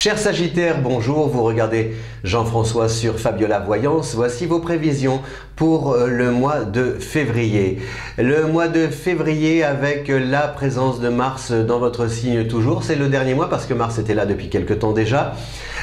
Chers Sagittaires, bonjour, vous regardez Jean-François sur Fabiola Voyance. Voici vos prévisions pour le mois de février. Le mois de février avec la présence de Mars dans votre signe toujours. C'est le dernier mois parce que Mars était là depuis quelque temps déjà.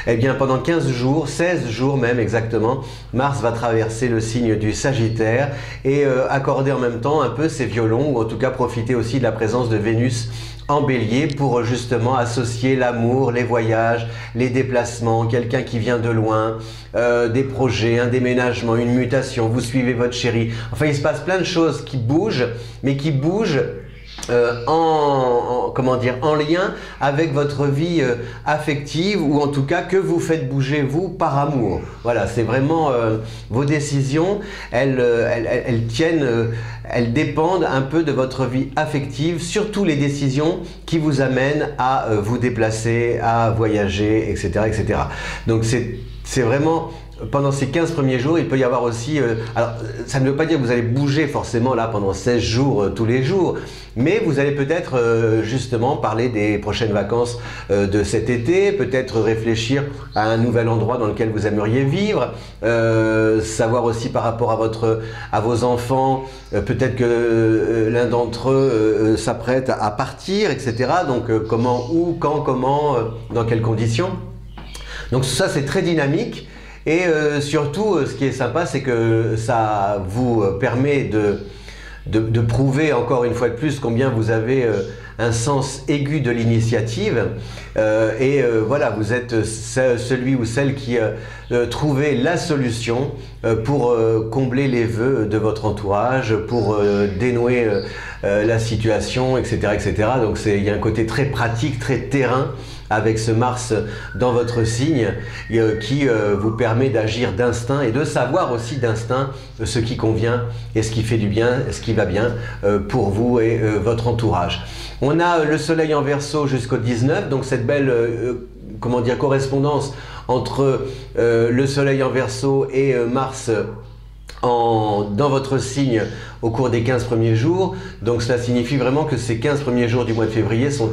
Eh bien pendant 15 jours, 16 jours même exactement, Mars va traverser le signe du Sagittaire et accorder en même temps un peu ses violons, ou en tout cas profiter aussi de la présence de Vénus en Bélier pour justement associer l'amour, les voyages, les déplacements, quelqu'un qui vient de loin, des projets, un déménagement, une mutation, vous suivez votre chéri. Enfin, il se passe plein de choses qui bougent, mais qui bougent en lien avec votre vie affective, ou en tout cas que vous faites bouger vous par amour. Voilà, c'est vraiment vos décisions, elles tiennent, elles dépendent un peu de votre vie affective, surtout les décisions qui vous amènent à vous déplacer, à voyager, etc. etc. Donc c'est vraiment... Pendant ces 15 premiers jours, il peut y avoir aussi... alors, ça ne veut pas dire que vous allez bouger forcément là pendant 16 jours tous les jours, mais vous allez peut-être justement parler des prochaines vacances de cet été, peut-être réfléchir à un nouvel endroit dans lequel vous aimeriez vivre, savoir aussi par rapport à vos enfants, peut-être que l'un d'entre eux s'apprête à partir, etc. Donc comment, où, quand, comment, dans quelles conditions. Donc ça c'est très dynamique. Et surtout, ce qui est sympa, c'est que ça vous permet de prouver encore une fois de plus combien vous avez un sens aigu de l'initiative. Voilà, vous êtes celui ou celle qui trouvait la solution pour combler les vœux de votre entourage, pour dénouer la situation, etc., etc. Donc il y a un côté très pratique, très terrain avec ce Mars dans votre signe qui vous permet d'agir d'instinct et de savoir aussi d'instinct ce qui convient et ce qui fait du bien, ce qui va bien pour vous et votre entourage. On a le soleil en Verseau jusqu'au 19, donc cette belle comment dire, correspondance entre le soleil en Verseau et Mars dans votre signe au cours des 15 premiers jours. Donc cela signifie vraiment que ces 15 premiers jours du mois de février sont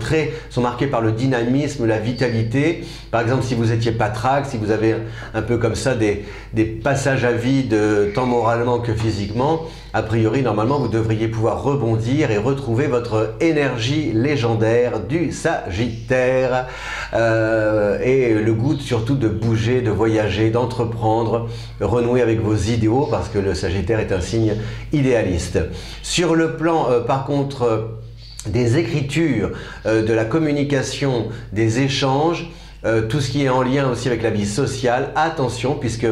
marqués par le dynamisme, la vitalité. Par exemple, si vous étiez patraque, si vous avez un peu comme ça des passages à vide tant moralement que physiquement, a priori, normalement, vous devriez pouvoir rebondir et retrouver votre énergie légendaire du Sagittaire et le goût surtout de bouger, de voyager, d'entreprendre, renouer avec vos idéaux parce que le Sagittaire est un signe idéaliste. Sur le plan, par contre, des écritures, de la communication, des échanges, tout ce qui est en lien aussi avec la vie sociale, attention puisque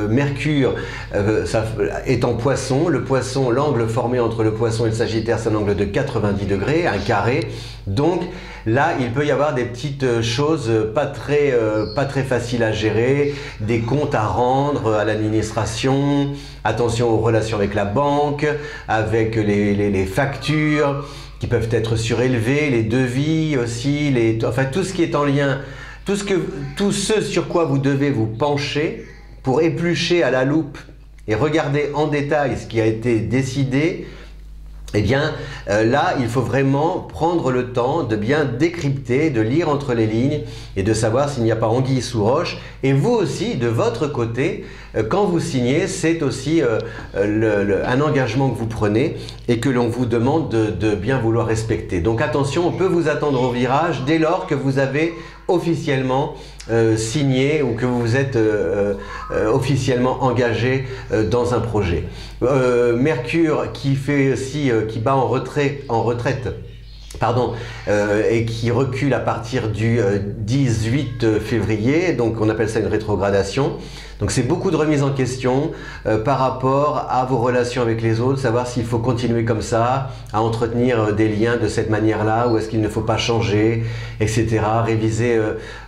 Mercure ça est en Poisson. Le Poisson, l'angle formé entre le Poisson et le Sagittaire, c'est un angle de 90 degrés, un carré. Donc là, il peut y avoir des petites choses pas très faciles à gérer, des comptes à rendre à l'administration, attention aux relations avec la banque, avec les factures qui peuvent être surélevées, les devis aussi, enfin tout ce qui est en lien, tout ce sur quoi vous devez vous pencher pour éplucher à la loupe et regarder en détail ce qui a été décidé. Eh bien, là, il faut vraiment prendre le temps de bien décrypter, de lire entre les lignes et de savoir s'il n'y a pas anguille sous roche. Et vous aussi, de votre côté, quand vous signez, c'est aussi un engagement que vous prenez et que l'on vous demande de bien vouloir respecter. Donc attention, on peut vous attendre au virage dès lors que vous avez officiellement signé ou que vous vous êtes officiellement engagé dans un projet. Mercure qui fait aussi, qui bat en retraite, pardon, et qui recule à partir du 18 février, donc on appelle ça une rétrogradation. Donc c'est beaucoup de remise en question par rapport à vos relations avec les autres, savoir s'il faut continuer comme ça, à entretenir des liens de cette manière-là, ou est-ce qu'il ne faut pas changer, etc. Réviser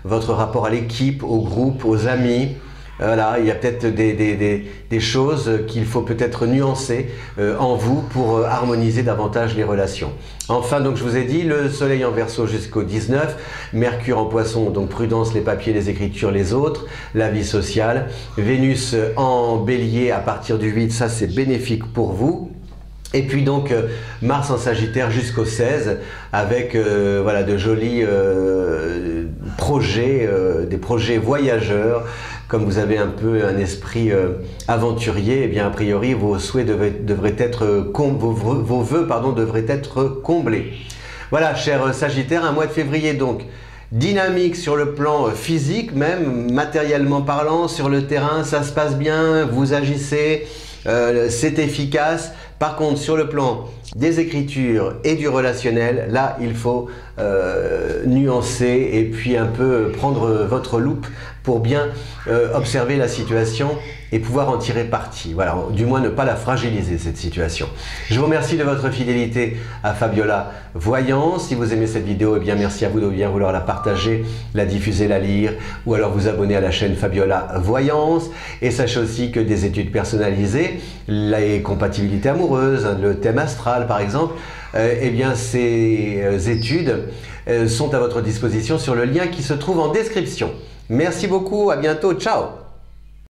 votre rapport à l'équipe, au groupe, aux amis. Voilà, il y a peut-être des choses qu'il faut peut-être nuancer en vous pour harmoniser davantage les relations. Enfin, donc je vous ai dit, le soleil en Verseau jusqu'au 19, Mercure en Poisson, donc prudence, les papiers, les écritures, les autres, la vie sociale. Vénus en Bélier à partir du 8, ça c'est bénéfique pour vous. Et puis donc Mars en Sagittaire jusqu'au 16 avec voilà, de jolies des projets voyageurs. Comme vous avez un peu un esprit aventurier, eh bien a priori vos souhaits devraient être vos vœux devraient être comblés. Voilà, cher Sagittaire, un mois de février donc dynamique sur le plan physique, même matériellement parlant, sur le terrain, ça se passe bien, vous agissez, c'est efficace. Par contre, sur le plan des écritures et du relationnel, là, il faut nuancer et puis un peu prendre votre loupe pour bien observer la situation et pouvoir en tirer parti. Voilà, du moins ne pas la fragiliser, cette situation. Je vous remercie de votre fidélité à Fabiola Voyance. Si vous aimez cette vidéo, eh bien merci à vous de bien vouloir la partager, la diffuser, la lire, ou alors vous abonner à la chaîne Fabiola Voyance. Et sachez aussi que des études personnalisées, les compatibilités amoureuses, le thème astral par exemple, eh bien ces études sont à votre disposition sur le lien qui se trouve en description. Merci beaucoup, à bientôt, ciao!